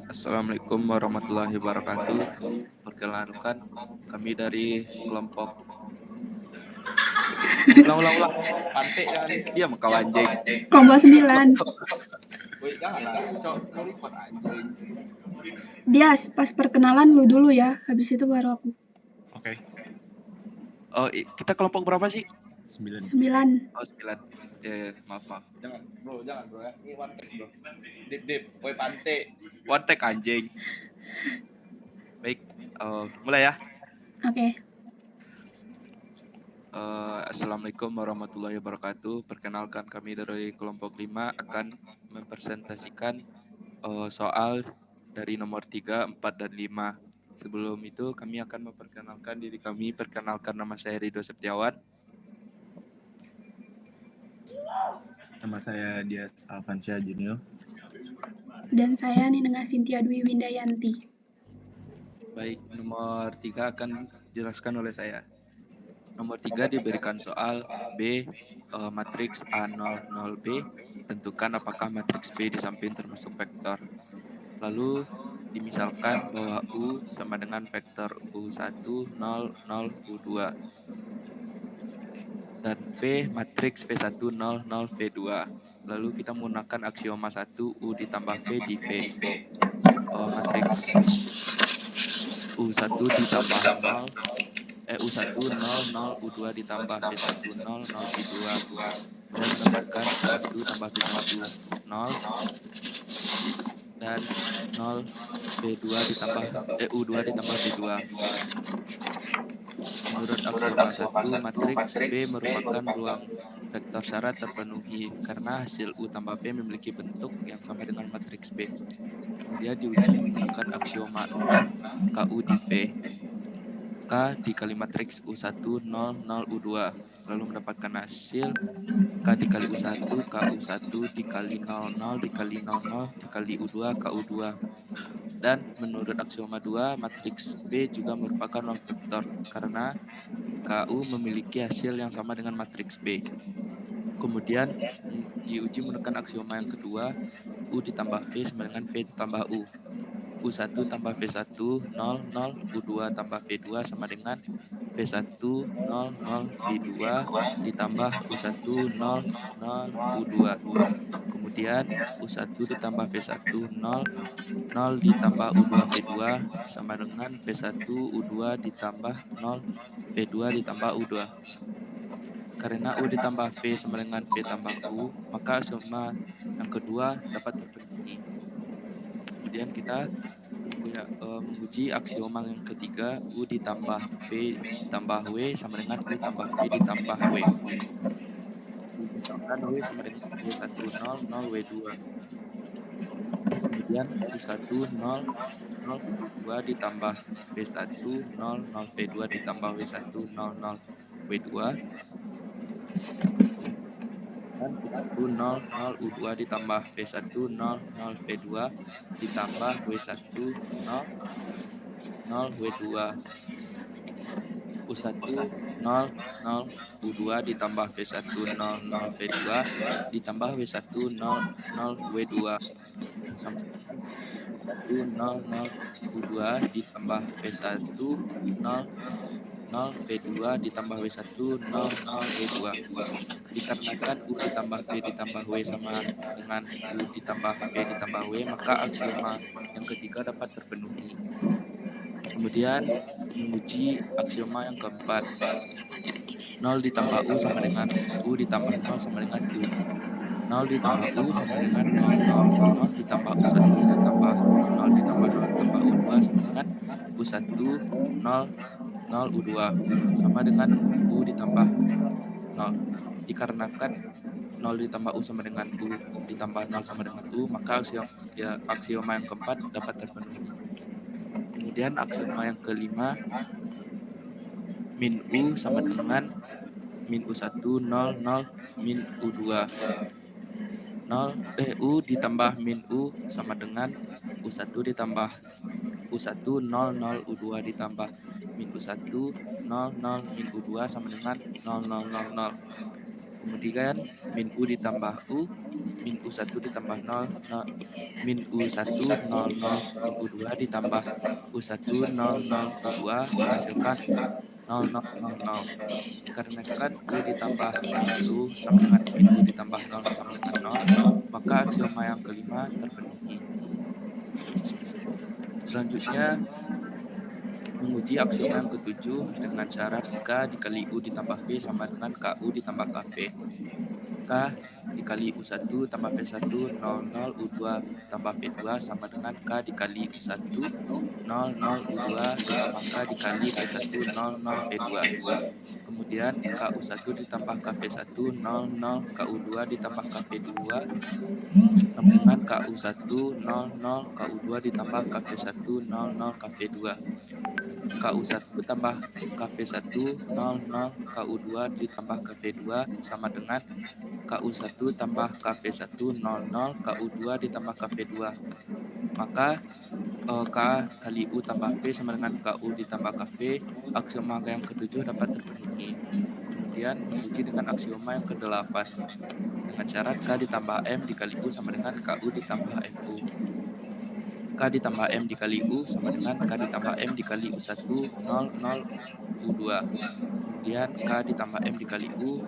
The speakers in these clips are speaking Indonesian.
Assalamualaikum warahmatullahi wabarakatuh. Perkenalkan, kami dari kelompok. Ulang. Pantai jangan diam kau anjing. Kelompok 9. Woi, janganlah. Cok, ngelipet anjing. Dia pas perkenalan lu dulu ya, habis itu baru aku. Oke. Oh, kita kelompok berapa sih? 9. 9. Oh, 9. Maaf. Jangan bro ya. Ini one take bro. Dip. Woi, pantai. One take anjing. Baik, mulai ya. Oke. Assalamualaikum warahmatullahi wabarakatuh. Perkenalkan, kami dari kelompok 5 akan mempresentasikan soal dari nomor 3, 4, dan 5. Sebelum itu kami akan memperkenalkan diri kami. Perkenalkan, nama saya Ridho Septiawan. Nama saya Dias Alfansyah Junior. Dan saya Ninengah Sintia Dwi Windayanti. Baik, nomor 3 akan dijelaskan oleh saya. Nomor 3 diberikan soal B, matriks A00B. Tentukan apakah matriks B di samping termasuk vektor. Lalu dimisalkan bahwa U sama dengan vektor U1, 0, 0, U2. Dan V matriks V1, 0, 0, V2. Lalu kita menggunakan aksioma 1, U ditambah V di V. Matriks U1 ditambah 0, U1, 0, 0, U2 ditambah V1, 0, 0, V2. Kemudian mendapatkan U1 tambah V1, 0. Dan 0 V2 ditambah U2 ditambah V2. Menurut aksioma 1, matriks B merupakan ruang vektor syarat terpenuhi karena hasil U tambah V memiliki bentuk yang sama dengan matriks B. Kemudian diuji menggunakan aksioma 6, KU di V. K dikali matriks U1, 0, 0, U2. Lalu mendapatkan hasil K dikali U1, KU1 dikali 0, 0 dikali 0, 0 dikali U2, KU2. Dan menurut aksioma 2, matriks B juga merupakan ruang vektor karena KU memiliki hasil yang sama dengan matriks B. Kemudian diuji menggunakan aksioma yang kedua, U ditambah V sama dengan V ditambah U. U1 tambah V1, 0, 0, U2 tambah V2 sama dengan V1, 0, 0, V2 ditambah U1, 0, 0, U2. Kemudian U1 ditambah V1, 0, 0 ditambah U2 V2 sama dengan V1 U2 ditambah 0 V2 ditambah U2. Karena U ditambah V sama dengan V tambah U, maka aksioma yang kedua dapat terpenuhi. Kemudian kita menguji aksioma yang ketiga, U ditambah V ditambah W sama dengan U tambah V ditambah W. Misalkan W sama dengan W1, 0, 0, W2. Kemudian U1, 0, 0, V2 ditambah V1, 0, 0, V2 ditambah W1, 0, 0, W2. Dan U1, 0, 0, U2 ditambah V1, 0, 0, V2 ditambah W1, 0, 0, W2. U1, 0, 0, U2 ditambah V1, 0, 0, V2 ditambah W1, 0, 0, W2. Sama dengan U1, 0, 0, U2 ditambah V1, 0, 0, V2 ditambah W1, 0, 0, W2. Dikarenakan U ditambah V ditambah W sama dengan U ditambah V ditambah W, maka aksioma yang ketiga dapat terpenuhi. Kemudian menguji aksioma yang keempat. 0 ditambah U sama dengan U ditambah 0 sama dengan U. 0 ditambah U sama dengan 0, 0. 0 ditambah U1 ditambah 0 ditambah 0 ditambah U2 sama dengan U1, 0, 0, U2. Sama dengan U ditambah 0. Dikarenakan 0 ditambah U sama dengan U ditambah 0 sama dengan U, maka aksioma yang keempat dapat terpenuhi. Kemudian aksioma yang kelima, min U sama dengan min U1, 0, 0, min U2. U ditambah min U sama dengan U1 ditambah U1, 0, 0, U2 ditambah min U1, 0, 0, min U2 sama dengan 0, 0, 0, 0. Kemudian min U ditambah U, min U1 ditambah 0, 0, min U1 00 min U2 ditambah U1 00 U2 menghasilkan 0000. Dikarenakan U ditambah min U sama dengan min U ditambah 0 sama dengan 0, maka aksioma yang kelima terpenuhi. Selanjutnya, menguji aksioma yang ketujuh dengan syarat K dikali U ditambah V sama dengan KU ditambah KV. K dikali U1 tambah V1 00 U2 tambah V2 sama dengan K dikali U1 00 U2 ditambah K dikali V1 00 V2. Kemudian KU1 ditambah KV1 00 KU2 ditambah KV2 sama dengan KU1 00 KU2 ditambah KV1 00 KV2. KU1 tambah KV1 00 KU2 ditambah KV2 sama dengan KU1 tambah KV1 00 KU2 ditambah KV2. Maka K kali U tambah V sama dengan KU ditambah KV, aksioma yang ketujuh dapat terpenuhi. Kemudian menguji dengan aksioma yang ke-8 dengan syarat K ditambah M dikali U sama dengan KU ditambah MU. K ditambah M dikali U sama dengan K ditambah M dikali U1 00 U2. Kemudian K ditambah M dikali U,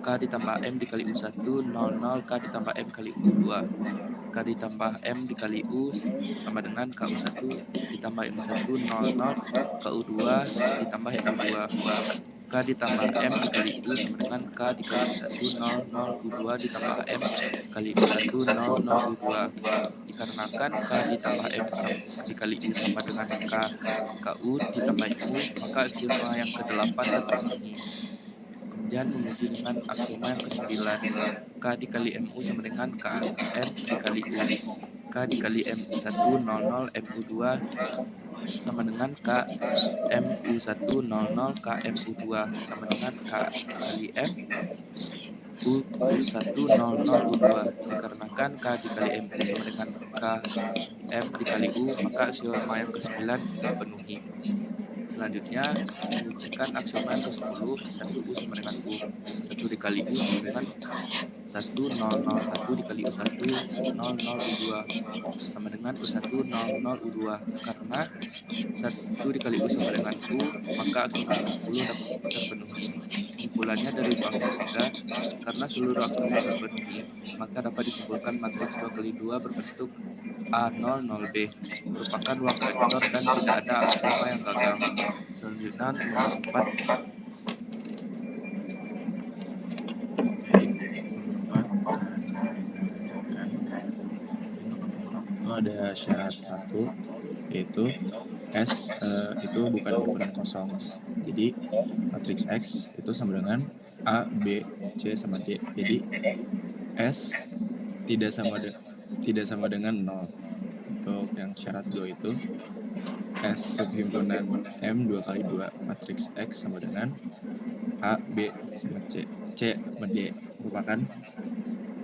K ditambah M dikali U1 00 K ditambah M kali U2. K ditambah M dikali U sama dengan KU1 ditambah M1 00 KU2 ditambah MU2. K ditambah M dikali U sama dengan K dikali U1 00 U2 ditambah M kali U1 00 U2. Dikarenakan K ditambah M dikali U sama dengan K KU ditambah MU, maka aksioma yang ke-8 terpenuhi. Kemudian menguji dengan aksioma yang ke-9. K dikali MU sama dengan KM dikali U. K dikali MU1 00 MU2 sama dengan K MU1 00 KMU2 sama dengan K kali M U1 00 U2. Dikarenakan K dikali MU sama dengan K M dikali U, maka aksioma yang ke-9 terpenuhi. Selanjutnya, mengujikan aksioma yang ke-10, 1U sama dengan U. 1 dikali U sama dengan 1 0 0 1 dikali U1 00 U2 sama dengan U1 00 U2. Karena 1 dikali U sama dengan U, maka aksioma yang ke-10 dapat terpenuhi. Kesimpulannya dari soal ketiga, karena seluruh aksioma terpenuhi, maka dapat disimpulkan matriks 2x2 berbentuk A0 0B merupakan ruang vektor dan tidak ada aksioma yang gagal. Selanjutnya nomor 4. Baik, nomor 4 akan dilanjutkan. Untuk nomor 4 itu ada syarat 1, yaitu S itu bukan himpunan kosong. Jadi matriks X itu sama dengan A, B, C sama D. Jadi S tidak sama dengan 0. Untuk yang syarat 2 itu S subhimpunan M 2 kali 2 matriks X sama dengan A, B sama C, C sama D merupakan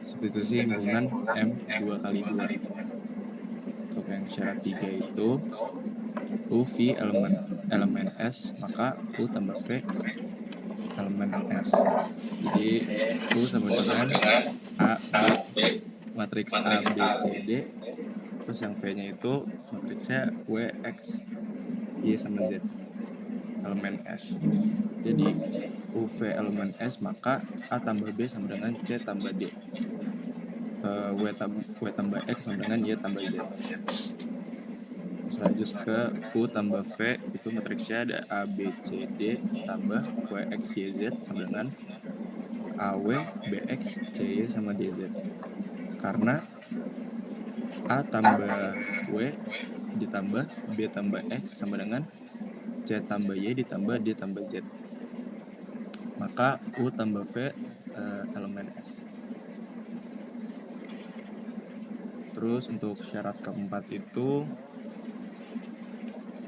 substitusi himpunan M 2 kali 2. Untuk yang syarat 3 itu U V elemen S, maka U tambah V elemen S. Jadi U sama dengan A, B, matriks A, B, C, D. Terus yang V-nya itu matriksnya W, X, Y sama Z elemen S. Jadi UV elemen S, maka A tambah B sama dengan C tambah D. W tambah X sama dengan Y tambah Z. Selanjut ke U tambah V, itu matriksnya ada A, B, C, D tambah W, X, Y, Z sama dengan AW, BX, CY sama DZ. Karena A tambah W ditambah B tambah X sama dengan C tambah Y ditambah D tambah Z. Maka U tambah V elemen S. Terus untuk syarat keempat itu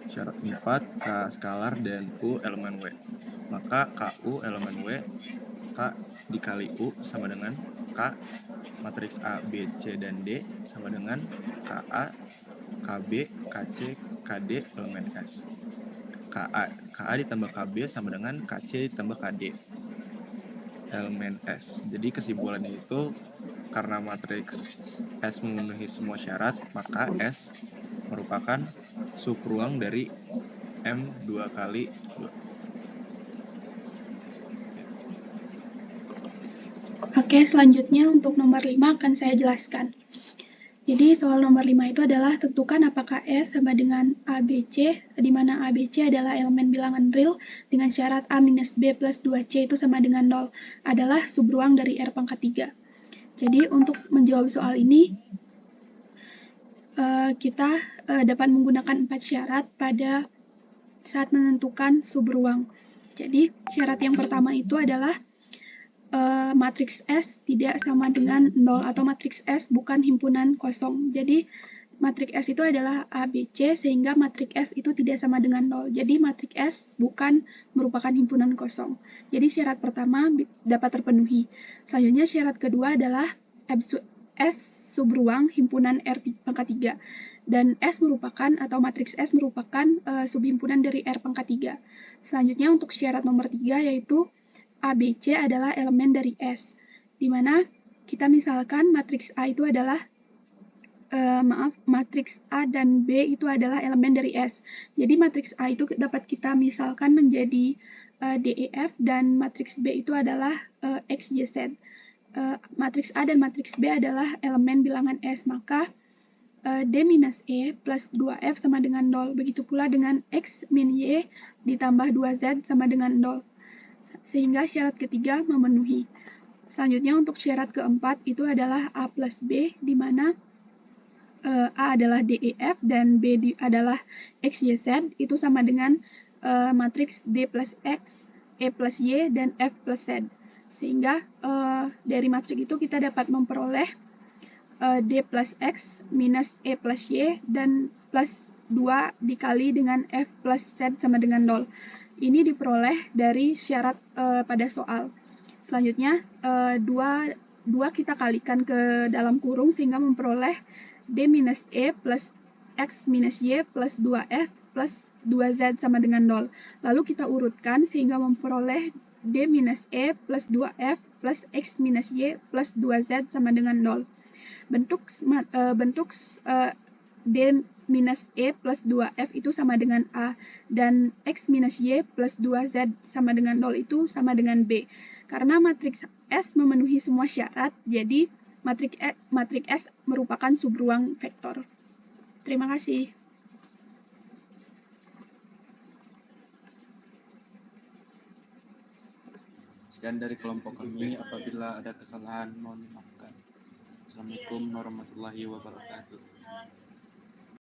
syarat 4 K skalar dan U elemen W. Maka KU elemen W, K dikali U sama dengan K matriks A, B, C, dan D sama dengan KA, KB, KC, KD elemen S. KA ditambah KB sama dengan KC ditambah KD elemen S. Jadi kesimpulannya itu karena matriks S memenuhi semua syarat, maka S merupakan subruang dari M 2 kali 2. Oke, selanjutnya untuk nomor 5 akan saya jelaskan. Jadi soal nomor 5 itu adalah tentukan apakah S sama dengan ABC, di mana ABC adalah elemen bilangan real dengan syarat A minus B plus 2C itu sama dengan 0, adalah subruang dari R pangkat 3. Jadi untuk menjawab soal ini, kita dapat menggunakan 4 syarat pada saat menentukan subruang. Jadi syarat yang pertama itu adalah matriks S tidak sama dengan 0 atau matriks S bukan himpunan kosong. Jadi matriks S itu adalah ABC sehingga matriks S itu tidak sama dengan 0. Jadi matriks S bukan merupakan himpunan kosong. Jadi syarat pertama dapat terpenuhi. Selanjutnya syarat kedua adalah S subruang himpunan R pangkat 3. Dan S merupakan atau matriks S merupakan subhimpunan dari R pangkat 3. Selanjutnya untuk syarat nomor 3 yaitu ABC adalah elemen dari S, di mana kita misalkan matriks A itu adalah matriks A dan B itu adalah elemen dari S. Jadi matriks A itu dapat kita misalkan menjadi DEF dan matriks B itu adalah XYZ. Matriks A dan matriks B adalah elemen bilangan S, maka D minus E plus 2F sama dengan 0. Begitu pula dengan X min Y ditambah 2Z sama dengan 0. Sehingga syarat ketiga memenuhi. Selanjutnya untuk syarat keempat itu adalah A plus B, di mana A adalah DEF dan B adalah XYZ, itu sama dengan matriks D plus X, E plus Y, dan F plus Z. Sehingga dari matriks itu kita dapat memperoleh D plus X minus E plus Y dan plus 2 dikali dengan F plus Z sama dengan 0. Ini diperoleh dari syarat pada soal. Selanjutnya, 2 kita kalikan ke dalam kurung sehingga memperoleh D minus E plus X minus Y plus 2F plus 2Z sama dengan 0. Lalu kita urutkan sehingga memperoleh D minus E plus 2F plus X minus Y plus 2Z sama dengan 0. Bentuk D minus E plus 2F itu sama dengan A, dan X minus Y plus 2Z sama dengan 0 itu sama dengan B. Karena matriks S memenuhi semua syarat, jadi matriks S merupakan subruang vektor. Terima kasih. Sekian dari kelompok kami. Apabila ada kesalahan, mohon dimaafkan. Assalamualaikum warahmatullahi wabarakatuh.